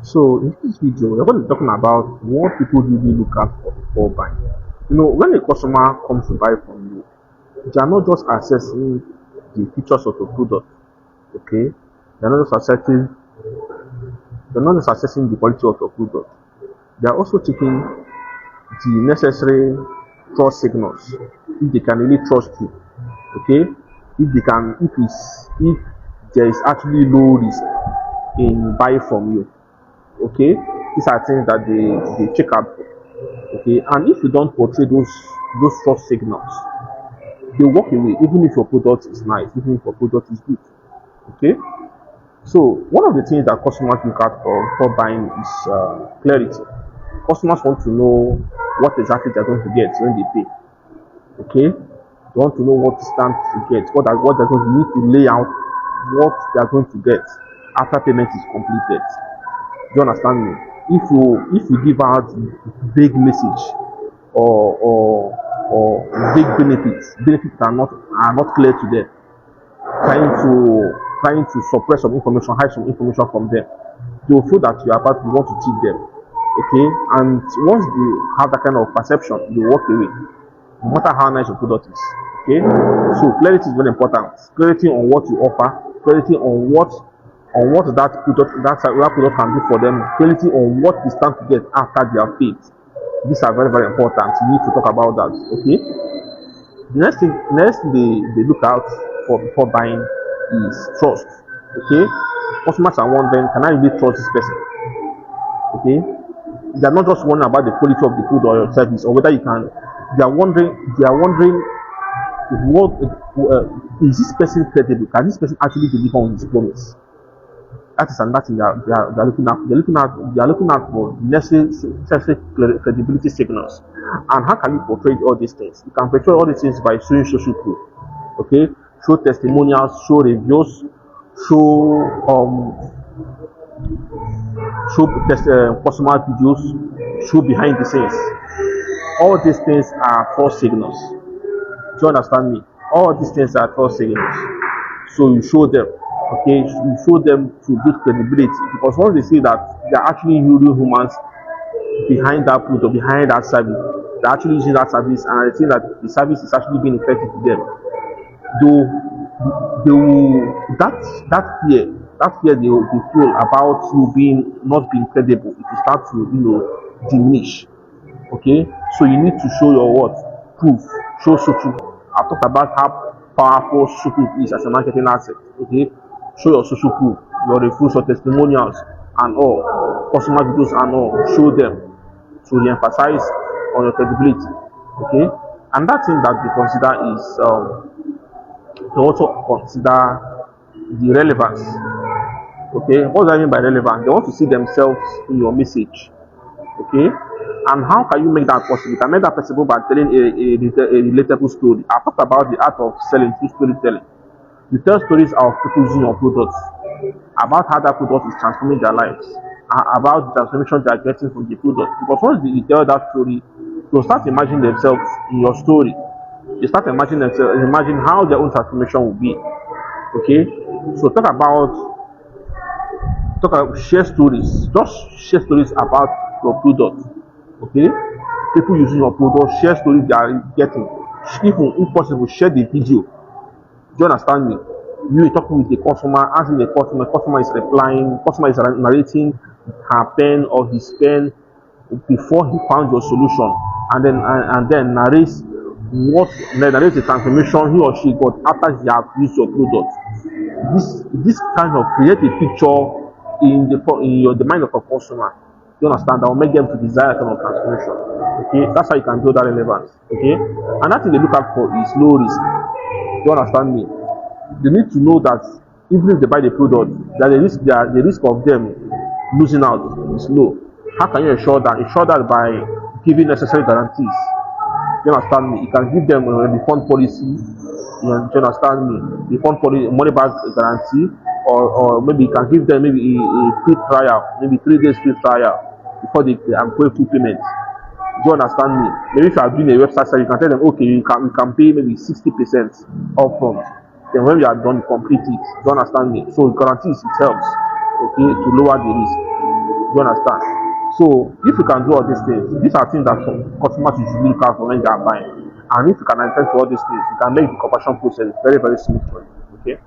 So in this video, we're going to be talking about what people really look at for before buying. When a customer comes to buy from you, they are not just assessing the features of the product, okay? They're not just assessing the quality of the product. They are also checking the necessary trust signals. If they can really trust you, okay? If there is actually low risk in buying from you, okay? These are things that they check out for, okay? And if you don't portray those trust signals, they walk away even if your product is nice, even if your product is good, okay? So one of the things that customers look at for buying is clarity. Customers want to know what exactly they're going to get when they pay, okay? They want to know what stand to get, what they're going to need to lay out what they're going to get after payment is completed. Do you understand me? If you give out vague message or vague benefits are not clear to them, trying to suppress some information, hide some information from them, they will feel that you want to cheat them. Okay? And once they have that kind of perception, they walk away, no matter how nice your product is. Okay? So clarity is very important. Clarity on what you offer, clarity on what that product can do for them, clarity on what they stand to get after they have paid. These are very, very important. You need to talk about that. Okay? The next thing they look out for before buying is trust. Okay? Customers are wondering, can I really trust this person? Okay? They are not just wondering about the quality of the food or your service, or whether you can. They are wondering what is this person credible? Can this person actually deliver on his promise? That is another thing they are looking at. They are looking at for necessary credibility signals. And how can you portray all these things? You can portray all these things by showing social proof. Okay, show testimonials, show reviews, show customer videos, show behind the scenes. All these things are false signals. Do you understand me? All these things are false signals. So you show them, okay? You show them to build credibility, because once they see that they are actually real humans behind that product, behind that service, they're actually using that service, and they see that the service is actually being effective to them. That fear they feel about you not being credible, it will start to diminish. Okay, so you need to show your proof, show social. I've talked about how powerful social proof is as a marketing asset. Okay, show your social proof, your reviews, your testimonials, and all customer videos and all. Show them to re-emphasize on your credibility. Okay, and that thing that they consider is they also consider the relevance. Okay, what do I mean by relevant? They want to see themselves in your message. Okay, and how can you make that possible? You can make that possible by telling a relatable story. I talked about the art of selling through storytelling. You tell stories of people using your products, about how that product is transforming their lives, about the transformation they are getting from the product. Because once you tell that story, they'll start imagining themselves in your story. They start imagine how their own transformation will be. Okay, so share stories. Just share stories about your product. Okay, people using your product, share stories they are getting. If possible, share the video. Do you understand me? You are talking with the customer, asking the customer is replying, customer is narrating her pen or his pen before he found your solution, and then narrates the transformation he or she got after he have used your product. This kind of create a picture in the mind of a customer. You understand? That will make them to desire kind of transformation. Okay, that's how you can build that relevance. Okay, and that thing they look out for is low risk. You understand me? They need to know that even if they buy the product, that the risk of them losing out is low. How can you ensure that? Ensure that by giving necessary guarantees. You understand me? You can give them a refund policy. You understand me? Refund policy, money back guarantee, or maybe you can give them maybe a free trial, maybe 3 days free trial before they pay full payment. Do you understand me? Maybe if you are doing a website site, you can tell them, okay, you can pay maybe 60% upfront. Then when you are done, complete it. Do you understand me? So guarantees, it helps, okay, to lower the risk. You understand? So if you can do all these things, these are things that some customers usually look out for when they are buying. And if you can identify all these things, you can make the conversion process very, very smooth for you. Okay.